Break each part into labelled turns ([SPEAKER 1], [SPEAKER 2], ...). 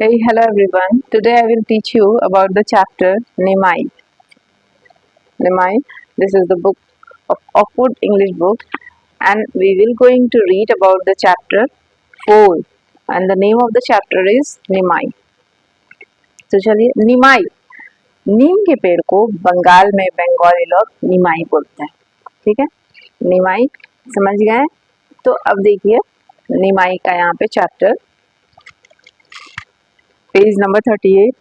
[SPEAKER 1] Hey, hello everyone. Today I will teach you about the chapter Nemai. Nemai. This is the book of Oxford English book, and we will going to read about the chapter 4. And the name of the chapter is Nemai. तो चलिए निमाई. नीम के पेड़ को बंगाल में बंगाली लोग निमाई बोलते हैं. ठीक है, निमाई समझ गए. तो अब देखिए निमाई का यहाँ पे चैप्टर पेज नंबर 38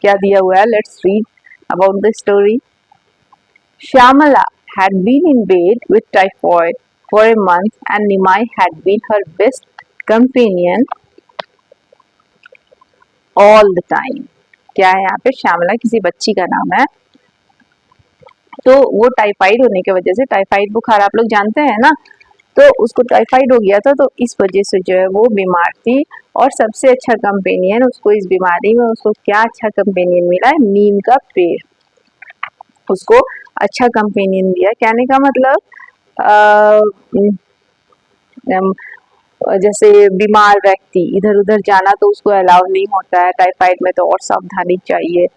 [SPEAKER 1] क्या दिया हुआ है. Let's read about the story. Shyamala had been in bed with typhoid for a month and Nimai had been her best companion all the time. क्या है यहाँ पे? श्यामला किसी बच्ची का नाम है. तो वो टाइफाइड होने की वजह से, टाइफाइड बुखार आप लोग जानते हैं ना, तो उसको टाइफाइड हो गया था, तो इस वजह से जो है वो बीमार थी. और सबसे अच्छा कंपेनियन उसको इस बीमारी में, उसको क्या अच्छा कंपेनियन मिला है? नीम का पेड़ उसको अच्छा कंपेनियन दिया. कहने का मतलब जैसे बीमार व्यक्ति इधर उधर जाना तो उसको अलाउ नहीं होता है. टाइफाइड में तो और सावधानी चाहिए,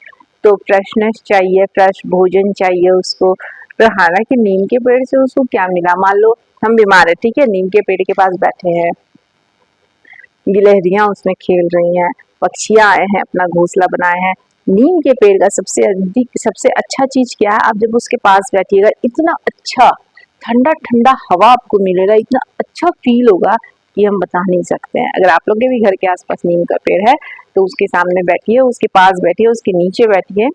[SPEAKER 1] तो फ्रेशनेस चाहिए, फ्रेश भोजन चाहिए उसको. तो हालांकि नीम के पेड़ से उसको क्या मिला? मान लो हम बीमार है, ठीक है, नीम के पेड़ के पास बैठे हैं, गिलहरियां उसमें खेल रही हैं, पक्षियां आए हैं, अपना घोंसला बनाए हैं. नीम के पेड़ का सबसे अच्छा चीज क्या है? आप जब उसके पास बैठिएगा, इतना अच्छा ठंडा ठंडा हवा आपको मिलेगा, इतना अच्छा फील होगा कि हम बता नहीं सकते हैं. अगर आप लोग के भी घर के आसपास नीम का पेड़ है तो उसके सामने बैठिए, उसके पास बैठिए, उसके नीचे बैठिए,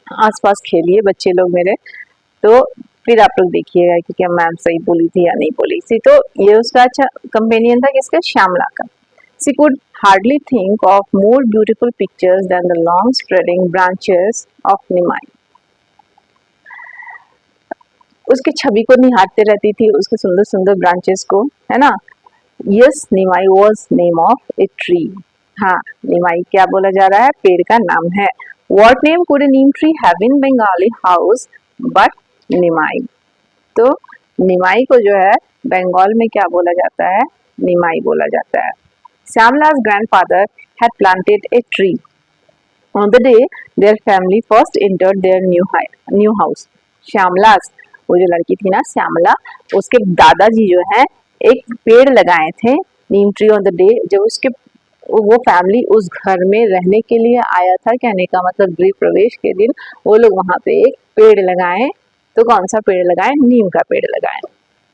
[SPEAKER 1] आसपास खेलिए बच्चे लोग मेरे. तो फिर आप लोग देखिएगा कि क्या मैम सही बोली थी या नहीं बोली थी. तो ये उसका अच्छा कंपेनियन था किसका? श्यामला का. She could hardly think of more beautiful pictures than the long spreading branches of Nimai. उसके छवि को निहारते रहती थी, उसके सुंदर सुंदर ब्रांचेस को, है ना. Yes, Nimai was name of a tree. हाँ, निमाई क्या बोला जा रहा है? पेड़ का नाम है. What name could a neem tree have in Bengali house but निमाई? तो निमाई को जो है बंगाल में क्या बोला जाता है? निमाई बोला जाता है. Shyamala's grandfather had planted a tree on the day their family first entered their new house. Shyamala's, वो जो लड़की थी ना श्यामला, उसके दादाजी जो है एक पेड़ लगाए थे नीम ट्री ऑन द डे जब उसके वो फैमिली उस घर में रहने के लिए आया था. कहने का मतलब गृह प्रवेश के दिन वो लोग वहां पे एक पेड़ लगाए. तो कौन सा पेड़ लगाए? नीम का पेड़ लगाए.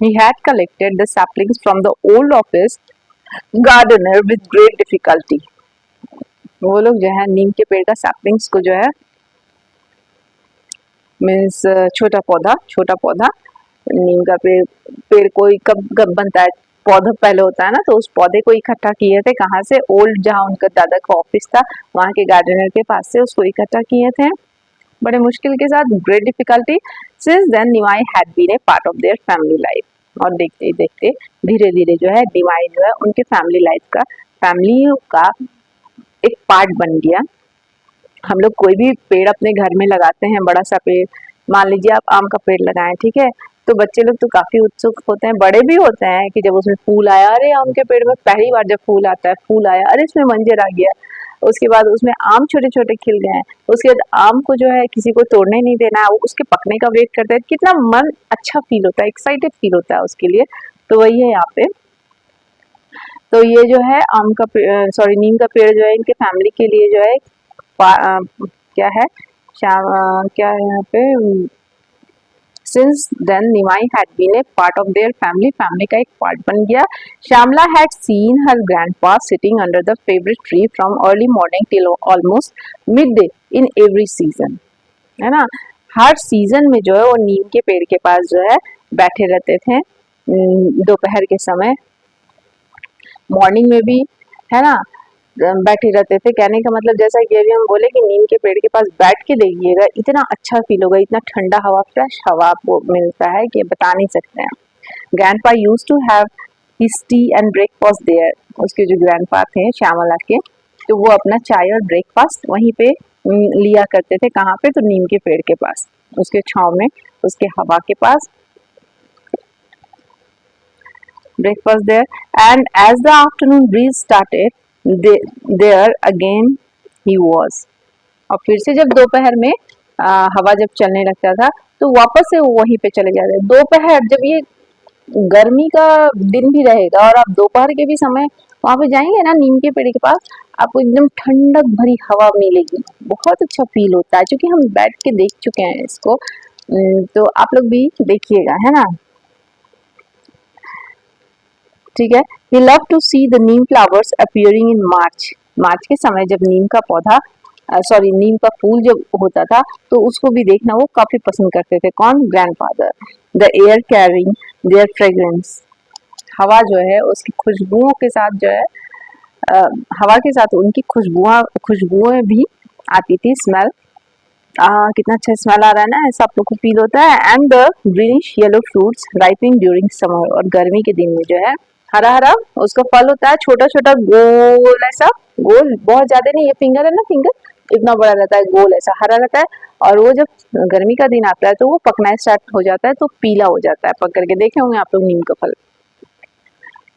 [SPEAKER 1] He had collected the saplings from the old office gardener with great difficulty. वो लोग जो है नीम के पेड़ का सैपलिंग्स को जो है मीन्स छोटा पौधा नीम का पेड़ कोई कब बनता है? पौधा पहले होता है ना, तो उस पौधे को इकट्ठा किए थे. कहाँ से? ओल्ड, जहाँ उनका दादा का ऑफिस था वहाँ के गार्डनर के पास से उसको इकट्ठा किए थे बड़े मुश्किल के साथ. Great difficulty. Since then Nimai had been a part of their family life. और देखते ही देखते धीरे धीरे जो है निमाई जो है उनके फैमिली लाइफ का, फैमिली का एक पार्ट बन गया. हम लोग कोई भी पेड़ अपने घर में लगाते हैं, बड़ा सा पेड़, मान लीजिए आप आम का पेड़ लगाएं, ठीक है, तो बच्चे लोग तो काफी उत्सुक होते हैं, बड़े भी होते हैं कि जब उसमें फूल आया, अरे आम के पेड़ में पहली बार जब फूल आता है, फूल आया, अरे इसमें मंजर आ गया, उसके बाद उसमें आम छोटे छोटे खिल गए हैं, उसके बाद आम को जो है किसी को तोड़ने नहीं देना है, वो उसके पकने का वेट करते हैं. कितना मन अच्छा फील होता है, एक्साइटेड फील होता है उसके लिए. तो वही है यहाँ पे. तो ये जो है आम का नीम का पेड़ जो है इनके फैमिली के लिए जो है क्या है? क्या है यहाँ पे? Since then Nimai had been a part of their family का एक पार्ट बन गया. Shyamala had seen her grandpa sitting under the favorite tree from early morning till almost midday in every season. है ना, हर सीजन में जो है वो नीम के पेड़ के पास जो है बैठे रहते थे. दोपहर के समय, मॉर्निंग में भी, है ना, बैठे रहते थे. कहने का मतलब जैसा कि अभी हम बोले कि नीम के पेड़ के पास बैठ के देखिएगा, इतना अच्छा फील होगा, इतना ठंडा हवा, फ्रेश हवा आपको मिलता है कि बता नहीं सकते हैं. Grandpa used to have his tea and breakfast there. उसके जो ग्रैंडपा थे श्यामला के, तो वो अपना चाय और ब्रेकफास्ट वहीं पे लिया करते थे. कहाँ पे? तो नीम के पेड़ के पास, उसके छांव में, उसके हवा के पास. breakfast there, and as the afternoon breeze started, there again he was. और फिर से जब दोपहर में हवा जब चलने लगता था तो वापस से वो वहीं पे चले जाते। दोपहर जब ये गर्मी का दिन भी रहेगा और आप दोपहर के भी समय वहां पे जाएंगे ना नीम के पेड़ के पास, आपको एकदम ठंडक भरी हवा मिलेगी, बहुत अच्छा फील होता है। क्योंकि हम बैठ के देख चुके हैं इसको, तो आप लोग भी देखिएगा, है ना। ठीक है। He love to see the neem flowers appearing in March. मार्च के समय जब नीम का पौधा नीम का फूल जब होता था तो उसको भी देखना वो काफी पसंद करते थे। कौन? Grandfather. The air carrying there fragrance. हवा जो है उसकी खुशबुओं के साथ जो है अ, हवा के साथ उनकी खुशबुएं भी आती थी। स्मेल, कितना अच्छा स्मेल आ रहा है ना, ऐसा आप लोग को फील होता है। And the greenish yellow fruits ripening during summer. और गर्मी के दिन में जो है हरा हरा उसका फल होता है, छोटा छोटा गोल ऐसा, गोल बहुत ज्यादा नहीं, ये फिंगर है ना, फिंगर इतना बड़ा रहता है, गोल ऐसा हरा रहता है। और वो जब गर्मी का दिन आता है तो वो पकना स्टार्ट हो जाता है, तो पीला हो जाता है। पक करके देखे होंगे आप लोग नीम का फल।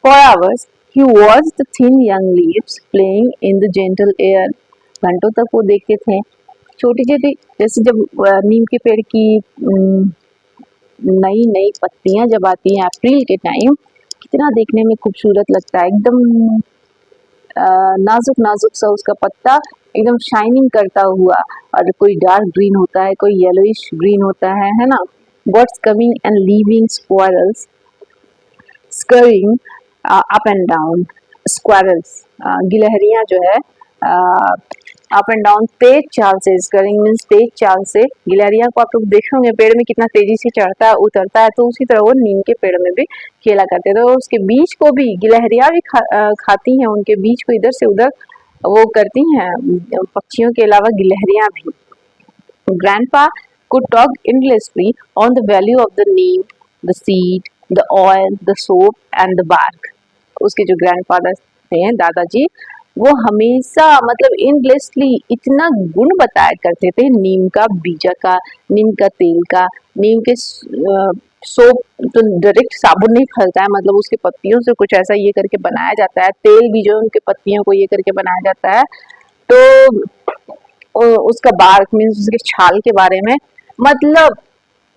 [SPEAKER 1] For hours he watched the thin young leaves playing in the gentle air. घंटों तक वो देखते थे छोटी छोटी, जैसे जब नीम के पेड़ की नई नई पत्तियां जब आती हैं अप्रैल के टाइम, कितना देखने में खूबसूरत लगता है। एकदम नाजुक नाजुक सा उसका पत्ता एकदम शाइनिंग करता हुआ, और कोई डार्क ग्रीन होता है, कोई येलोइश ग्रीन होता है ना। Birds coming and leaving, squirrels scurrying up and down. Squirrels गिलहरियां जो है अप एंड डाउन तेज चाल से, स्करिंग मीन्स तेज चाल से। गिलहरियां को आप लोग देखेंगे पेड़ में कितना तेजी से चढ़ता है उतरता है, तो उसी तरह वो नीम के पेड़ में भी खेला करते थे। तो उसके बीज को भी गिलहरियां भी खाती हैं, उनके बीज को इधर से उधर वो करती हैं, पक्षियों के अलावा गिलहरियां भी। Grandpa could talk endlessly on the value of the neem, the seed, the oil, the soap and the bark. उसके जो ग्रैंडफादर थे दादाजी, वो हमेशा मतलब endlessly इतना गुण बताया करते थे नीम का बीजा का, नीम का तेल का, नीम के सोप तो डायरेक्ट साबुन नहीं फैलता है, मतलब उसके पत्तियों से कुछ ऐसा ये करके बनाया जाता है। तेल भी जो उनके पत्तियों को ये करके बनाया जाता है। तो उसका बार्क मीन्स उसके छाल के बारे में, मतलब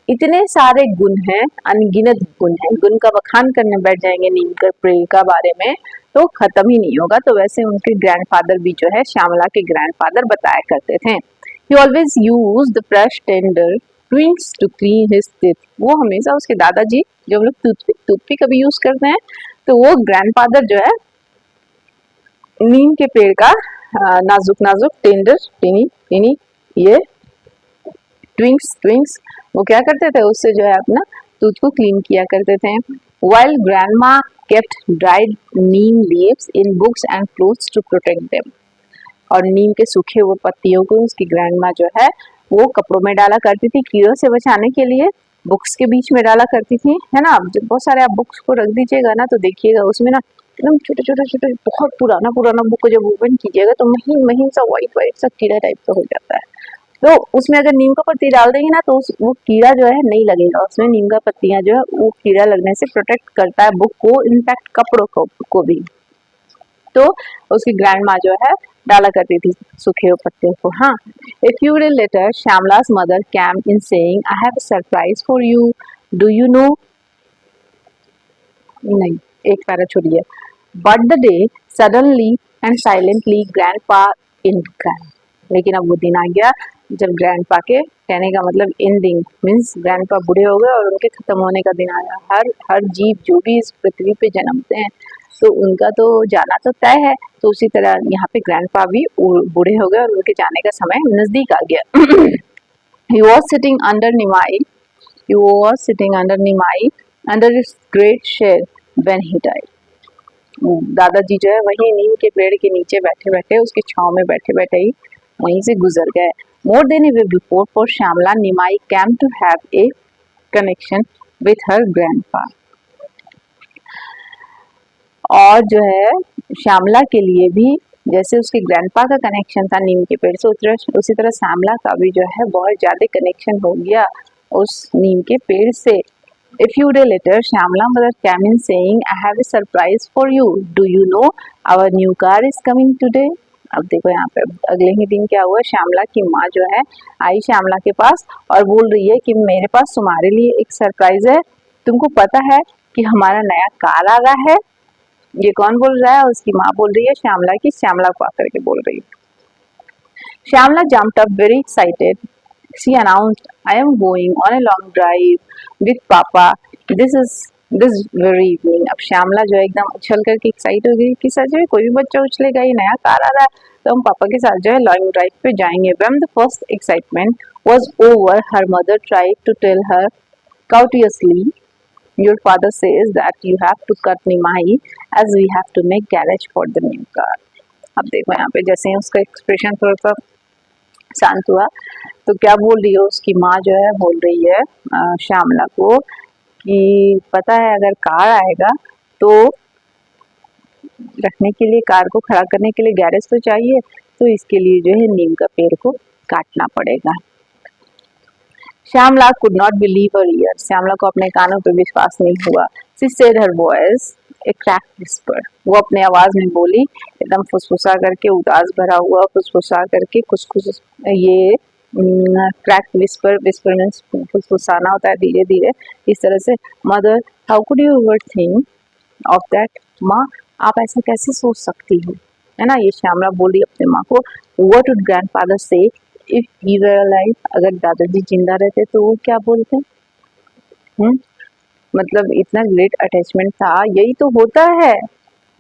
[SPEAKER 1] इतने सारे गुण हैं, अनगिनत गुण हैं। गुण का बखान करने बैठ जाएंगे नीम के पेड़ का बारे में तो खत्म ही नहीं होगा। तो वैसे उनके ग्रैंडफादर भी जो है, श्यामला के ग्रैंडफादर बताया करते थे। He always use the fresh tender twigs to clean his teeth. वो हमेशा उसके दादाजी, जो हम लोग टूथपिक अभी यूज करते हैं, तो वो ग्रैंडफादर जो है नीम के पेड़ का नाजुक नाजुक टेंडर टीनी टीनी ये ट्विंक्स वो क्या करते थे, उससे जो है अपना टूथ को क्लीन किया करते थे। While grandma kept dried neem leaves in books and clothes to protect them. और नीम के सूखे हुए पत्तियों को उसकी ग्रैंडमा जो है वो कपड़ों में डाला करती थी कीड़ों से बचाने के लिए, बुक्स के बीच में डाला करती थी, है ना। जब बहुत सारे आप बुक्स को रख दीजिएगा ना तो देखिएगा उसमें ना एकदम छोटे छोटे छोटे बहुत पुराना पुराना बुक को जब ओपन कीजिएगा तो महीन महीन सा व्हाइट सा कीड़ा टाइप का हो जाता है। तो उसमें अगर नीम का पत्ती डाल देंगे ना तो वो कीड़ा जो है नहीं लगेगा उसमें। नीम का पत्तियां जो है वो कीड़ा लगने से प्रोटेक्ट करता है बुक को, इनफैक्ट कपड़ों को भी। तो उसकी ग्रैंड माँ जो है डाला करती थी सूखे हुए पत्ते को। हाँ, a few day later Shyamala's mother came in saying, I have a surprise for you. Do you know? नहीं, एक पैरा छोड़िए। But the day suddenly and silently grandpa in came. लेकिन अब वो दिन आ गया जब ग्रैंडपा के कहने का मतलब एंडिंग मीन्स ग्रैंडपा बूढ़े हो गए और उनके खत्म होने का दिन आया। हर जीव जो भी इस पृथ्वी पे जन्मते हैं तो उनका तो जाना तो तय है, तो उसी तरह यहाँ पे ग्रैंडपा भी बूढ़े हो गए और उनके जाने का समय नजदीक आ गया। He was sitting under Nimai. He was sitting under Nimai under its great shade when he died. दादाजी जो है वही नीम के पेड़ के नीचे बैठे बैठे, उसके छांव में बैठे बैठे ही वहीं से गुजर गए। More than a week before, for Shyamala, Nimai came to have a connection with her grandpa. और जो है श्यामला के लिए भी जैसे उसके ग्रैंडपा का कनेक्शन था नीम के पेड़ से, उसी तरह श्यामला का भी जो है बहुत ज्यादा कनेक्शन हो गया उस नीम के पेड़ से। A few days later, Shyamla mother came in saying, "I have a surprise for you. Do you know our new car is coming today?" अब देखो यहाँ पे अगले ही दिन क्या हुआ, श्यामला की माँ जो है आई श्यामला के पास और बोल रही है कि मेरे पास तुम्हारे लिए एक सरप्राइज है। तुमको पता है कि हमारा नया कार आ रहा है। ये कौन बोल रहा है? उसकी माँ बोल रही है श्यामला की, श्यामला को आकर के बोल रही है। Shyamla jumped up very excited. She announced, "I am going on a long drive with Papa. This very evening." अब श्यामला जो है एकदम उछल करके एक्साइट हो गई कि सच में कोई भी बच्चा उछलेगा, ये नया कार आ रहा है तो हम पापा के साथ जो है लॉन्ग ड्राइव पे जाएंगे। When the first excitement was over, her mother tried to tell her courteously, "Your father says that you have to cut Nimai as we have to make garage for the new car." अब देखो यहाँ पे जैसे ही उसका expression थोड़ा सा शांत हुआ तो क्या बोल रही है उसकी माँ जो है, बोल रही है श्यामला को कि पता है अगर कार आएगा तो रखने के लिए, कार को खड़ा करने के लिए गैरेज तो चाहिए, तो इसके लिए जो है नीम का पेड़ को काटना पड़ेगा। Shyamala could not believe her ear. Shyamala को अपने कानों पर विश्वास नहीं हुआ। She said her voice a cracked whisper. वो अपने आवाज में बोली, एकदम फुसफुसा करके, उदास भरा हुआ फुसफुसा करके, कुछ ये क्रैक विस्पर, विस्पर मीन्स फुसफुसाना होता है धीरे धीरे, इस तरह से। Mother, how could you ever think of that? माँ, आप ऐसा कैसे सोच सकती हो, है ना। ये श्यामला बोली अपने माँ को। व्हाट वुड ग्रैंडफादर से इफ ही वर अलाइव? अगर दादाजी जिंदा रहते तो वो क्या बोलते? मतलब इतना ग्रेट अटैचमेंट था। यही तो होता है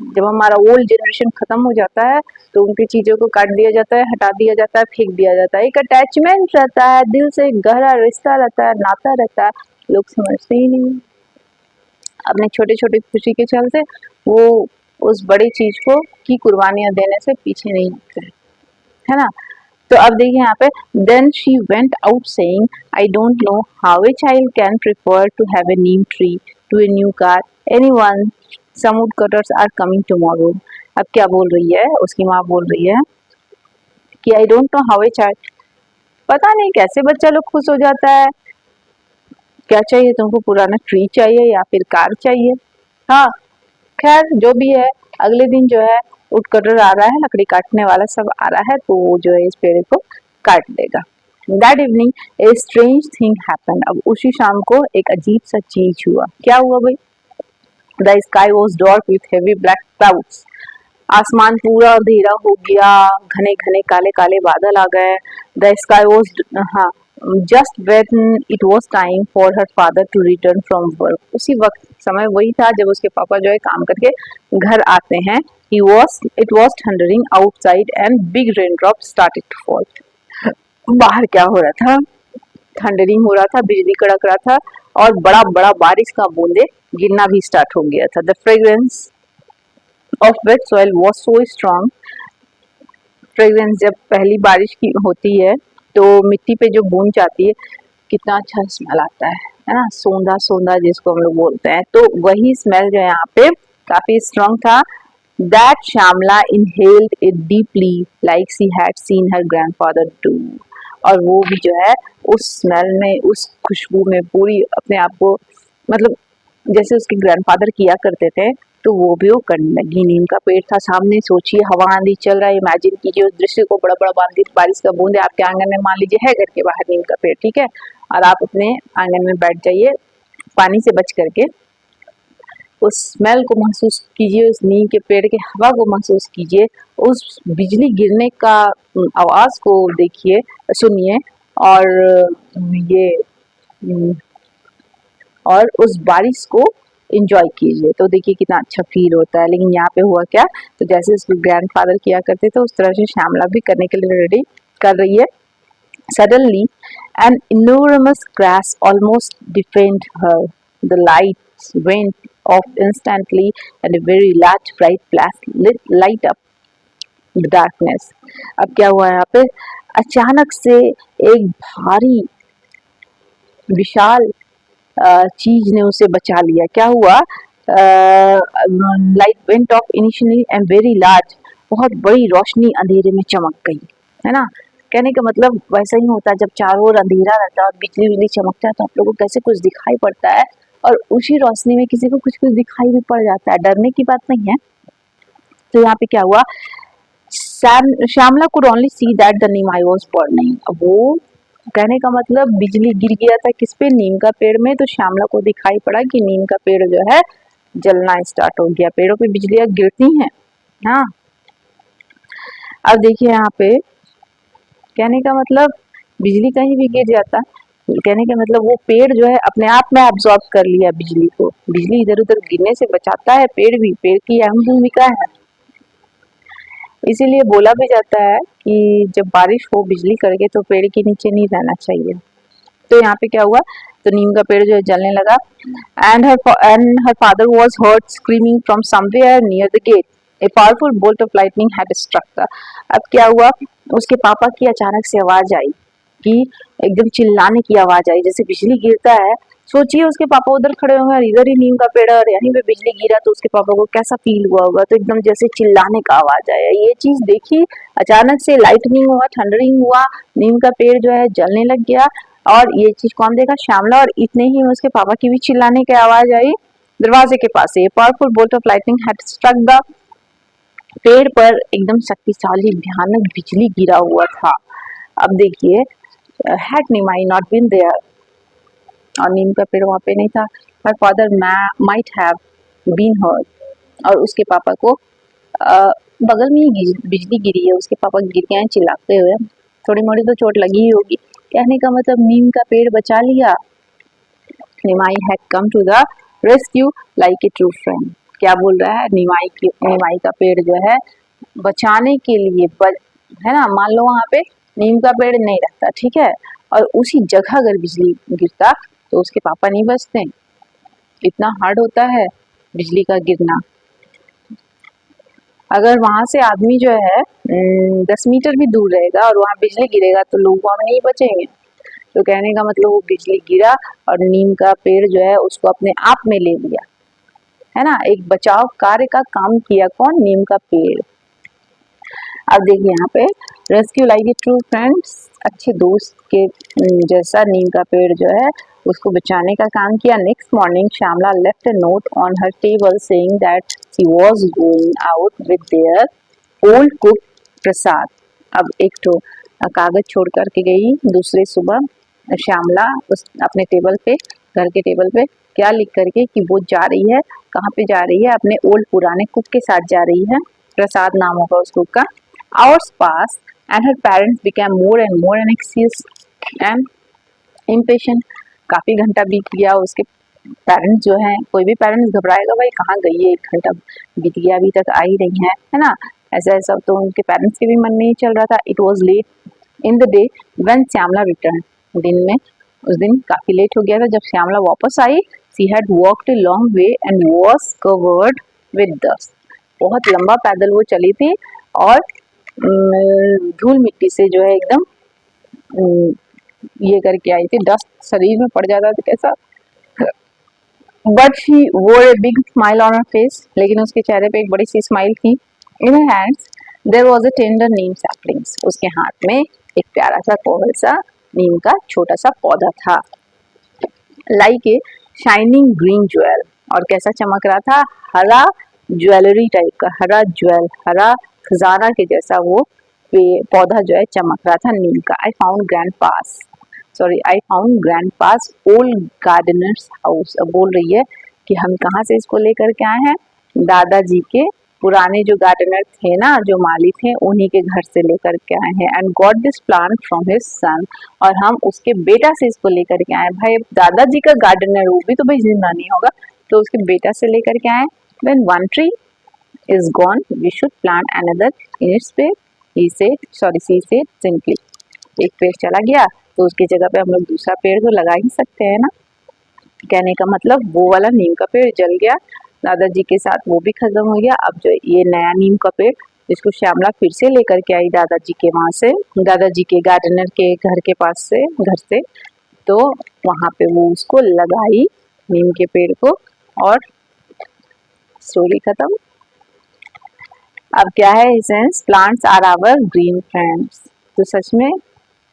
[SPEAKER 1] जब हमारा ओल्ड जनरेशन खत्म हो जाता है तो उनकी चीजों को काट दिया जाता है, हटा दिया जाता है, फेंक दिया जाता है। एक अटैचमेंट रहता है, दिल से गहरा रिश्ता रहता है, नाता रहता है, लोग समझते ही नहीं। अपने छोटे छोटे खुशी के चलते वो उस बड़ी चीज को की कुर्बानियां देने से पीछे नहीं हटते, है ना। तो अब देखिए यहाँ पे, then she went out saying, "I don't know how a child can prefer to have a neem tree to a new car. Anyone, some wood cutters are coming tomorrow." अब क्या बोल रही है उसकी माँ? बोल रही है कि आई don't know how a child, पता नहीं कैसे बच्चा लोग खुश हो जाता है। क्या चाहिए तुमको? पुराना ट्री चाहिए या फिर कार चाहिए? हाँ, खैर जो भी है, अगले दिन जो है वुड कटर आ रहा है, लकड़ी काटने वाला सब आ रहा है, तो वो जो है इस पेड़ को काट देगा। That evening a strange thing happened. अब उसी शाम को एक अजीब सा चीज हुआ। क्या हुआ भाई? The sky was dark with heavy black clouds. आसमान पूरा अंधेरा हो गया, घने घने काले काले बादल आ गए। The sky was just when it was time for her father to return from work. उसी वक्त समय वही था जब उसके पापा जो है काम करके घर आते हैं। It was thundering outside and big raindrops started to fall. बाहर क्या हो रहा था? थंडरिंग हो रहा था, बिजली कड़क रहा था और बड़ा बड़ा बारिश का बूंदे गिरना भी स्टार्ट हो गया था। The fragrance of weight soil was so strong. Fragrance जब पहली बारिश की होती है तो मिट्टी पे जो बूंद जाती है कितना अच्छा स्मेल आता है ना, सोंधा सोंधा जिसको हम लोग बोलते हैं। तो वही स्मेल जो है यहाँ पे काफी स्ट्रांग था। That Shyamla inhaled it deeply like she had seen her grandfather do. और वो भी जो है उस स्मेल में, उस खुशबू में पूरी अपने आप को, मतलब जैसे उसके ग्रैंडफादर किया करते थे, तो वो भी वो करने लगी। नीम का पेड़ था सामने, सोचिए हवा आंधी चल रहा है, इमेजिन कीजिए उस दृश्य को, बड़ा बड़ा बारिश का बूंद है आपके आंगन में, मान लीजिए है घर के बाहर नीम का पेड़, ठीक है, और आप अपने आंगन में बैठ जाइए पानी से बच करके, उस स्मेल को महसूस कीजिए, उस नीम के पेड़ के हवा को महसूस कीजिए, उस बिजली गिरने का आवाज को देखिए, सुनिए, और उस बारिश को एंजॉय कीजिए, तो देखिए कितना अच्छा फील होता है। लेकिन यहाँ पे हुआ क्या, तो जैसे उसके ग्रैंडफादर किया करते थे उस तरह से श्यामला भी करने के लिए रेडी कर रही है। Suddenly an enormous crash almost deafened her. The lights went off instantly and a very large bright flash light up the darkness. अब क्या हुआ यहाँ पे, अचानक से एक भारी विशाल चीज ने उसे बचा लिया। क्या हुआ, light went of initially and very large, बहुत बड़ी रोशनी अंधेरे में चमक गई, है ना। कहने का मतलब वैसा ही होता है जब चारों ओर अंधेरा रहता है और बिजली चमकता है तो आप लोगों को कैसे कुछ दिखाई पड़ता है, और उसी रोशनी में किसी को कुछ कुछ दिखाई भी पड़ जाता है, डरने की बात नहीं है। तो यहाँ पे क्या हुआ, Shyamala could only see that the neem I was burning. अब वो कहने का मतलब बिजली गिर गया था किस पे, नीम का पेड़ में। तो श्यामला को दिखाई पड़ा कि नीम का पेड़ जो है जलना स्टार्ट हो गया। पेड़ों पे बिजलियां गिरती हैं। हाँ, अब देखिए यहाँ पे कहने का मतलब बिजली कहीं भी गिर जाता, कहने का मतलब वो पेड़ जो है अपने आप में एब्जॉर्ब कर लिया बिजली को। बिजली इधर उधर गिरने से बचाता है पेड़ भी, पेड़ की अहम भूमिका है। इसीलिए बोला भी जाता है कि जब बारिश हो बिजली कड़के तो पेड़ के नीचे नहीं रहना चाहिए। तो यहाँ पे क्या हुआ, तो नीम का पेड़ जो है जलने लगा। And her father was heard screaming from somewhere near the gate, a powerful bolt of lightning had struck. अब क्या हुआ, उसके पापा की अचानक से आवाज आई कि एकदम चिल्लाने की आवाज आई, जैसे बिजली गिरता है। सोचिए उसके पापा उधर खड़े होंगे और इधर ही नीम का पेड़ और यहीं पे बिजली गिरा, तो उसके पापा को कैसा फील हुआ होगा। तो एकदम जैसे चिल्लाने का आवाज आया, ये चीज देखी, अचानक से लाइटनिंग हुआ, थंडरिंग हुआ, नीम का पेड़ जो है जलने लग गया। और ये चीज कौन देखा, श्यामला। और इतने ही में उसके पापा की भी चिल्लाने की आवाज आई दरवाजे के पास से। Powerful bolt of lightning had struck the, पेड़ पर एकदम शक्तिशाली भयानक बिजली गिरा हुआ था। अब देखिए, had Nimai not been there, और नीम का पेड़ वहां पे नहीं था। Her father might have been hurt, और उसके पापा को बगल में ही बिजली गिरी है, उसके पापा गिर गए हैं चिल्लाते हुए, थोड़ी मोड़ी तो चोट लगी ही होगी। कहने का मतलब नीम का पेड़ बचा लिया। Nimai had come to the rescue like a true friend. क्या बोल रहा है, निमाई का पेड़ जो है बचाने के लिए है ना। मान लो वहां पे नीम का पेड़ नहीं रहता, ठीक है, और उसी जगह अगर बिजली गिरता तो उसके पापा नहीं बचते। इतना हार्ड होता है बिजली का गिरना। अगर वहां से आदमी जो है 10 मीटर भी दूर रहेगा और वहां बिजली गिरेगा तो लोग वहां नहीं बचेंगे। तो कहने का मतलब वो बिजली गिरा और नीम का पेड़ जो है उसको अपने आप में ले लिया, है ना। एक बचाव कार्य का काम किया कौन, नीम का पेड़। अब देखिए यहाँ पे, rescue like a true friends, अच्छे दोस्त के जैसा नीम का पेड़ जो है उसको बचाने का काम किया। Next morning Shyamala left a note on her table saying that she was going out with their old cook Prasad. अब एक तो कागज छोड़ करके गई दूसरे सुबह श्यामला उस अपने टेबल पे, घर के टेबल पे, क्या लिख करके कि वो जा रही है, कहाँ पे जा रही है, अपने ओल्ड पुराने कुक के साथ जा रही है। प्रसाद नाम होगा उस कुक का। Hours passed and her parents became more and more anxious and impatient. काफी घंटा बीत गया, उसके पेरेंट्स जो हैं, कोई भी पेरेंट्स घबराएगा भाई कहाँ गई है, 1 घंटा बीत गया अभी तक आ ही रही है ना। ऐसा ऐसा तो उनके पेरेंट्स के भी मन में ही चल रहा था। It was late in the day when Shyamala return, दिन में उस दिन काफी लेट हो गया था जब श्यामला वापस आई। She had walked a long way and was covered with dust. बहुत लंबा पैदल वो चली थी और धूल मिट्टी से जो है एकदम ये करके आई थी, डस्ट शरीर में पड़ जाता था कैसा। But she wore a big smile on her face, लेकिन उसके चेहरे पे एक बड़ी सी स्माइल थी। In her hands there was a tender neem saplings, उसके हाथ में एक प्यारा सा कोमल सा नीम का छोटा सा पौधा था। Like a shining green jewel, और कैसा चमक रहा था, हरा ज्वेलरी टाइप का, हरा ज्वेल, हरा खजाना के जैसा वो पौधा जो है चमक रहा था नीम का। I found grand pass old Gardner's house. अब बोल रही है कि हम कहाँ से इसको लेकर के आए हैं, दादाजी के पुराने जो गार्डनर थे ना, जो माली थे, उन्हीं के घर से लेकर के आए हैं। And got this plant from his son, और हम उसके बेटा से इसको लेकर के आए। भाई दादाजी का गार्डनर वो भी तो भाई जिंदा नहीं होगा, तो उसके बेटा से लेकर के आए। When one tree is gone, we should plant another in its place. She said simply. एक पेड़ चला गया तो उसकी जगह पे हम लोग दूसरा पेड़ तो लगा ही सकते हैं ना। कहने का मतलब वो वाला नीम का पेड़ जल गया, दादाजी के साथ वो भी खत्म हो गया। अब जो ये नया नीम का पेड़ जिसको श्यामला फिर से लेकर के आई दादाजी के वहां से, दादाजी के गार्डनर के घर के पास से, घर से, तो वहां पे वो उसको लगाई नीम के पेड़ को, और स्टोरी खत्म। अब क्या है, since plants are our green friends. तो सच में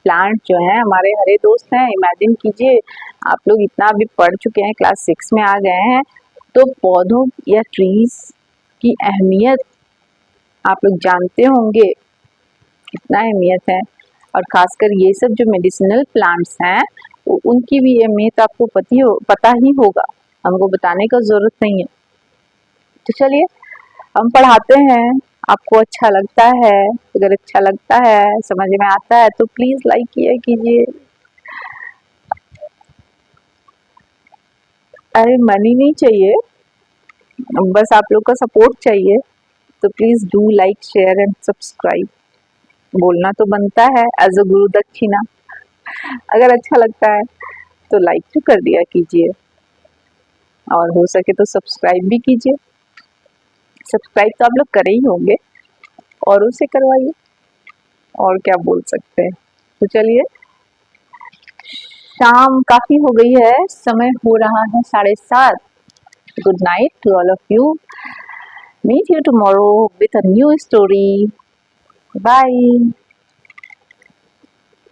[SPEAKER 1] प्लांट जो हैं हमारे हरे दोस्त हैं। इमेजिन कीजिए, आप लोग इतना अभी पढ़ चुके हैं, क्लास 6 में आ गए हैं, तो पौधों या ट्रीज की अहमियत आप लोग जानते होंगे, कितना अहमियत है। और खासकर ये सब जो मेडिसिनल प्लांट्स हैं, उनकी भी अहमियत आपको पता ही होगा, हमको बताने का जरूरत नहीं है। तो चलिए हम पढ़ाते हैं, आपको अच्छा लगता है, अगर अच्छा लगता है, समझ में आता है तो प्लीज लाइक किया कीजिए। अरे मनी नहीं चाहिए, बस आप लोग का सपोर्ट चाहिए, तो please do like share and subscribe. बोलना तो बनता है एज अ गुरु दक्षिणा। अगर अच्छा लगता है तो लाइक तो कर दिया कीजिए, और हो सके तो सब्सक्राइब भी कीजिए। सब्सक्राइब तो आप लोग करे ही होंगे, और उसे करवाइए, और क्या बोल सकते हैं। तो चलिए, शाम काफी हो गई है, समय हो रहा है 7:30। Good night to all of you. Meet you tomorrow with a new story. Bye.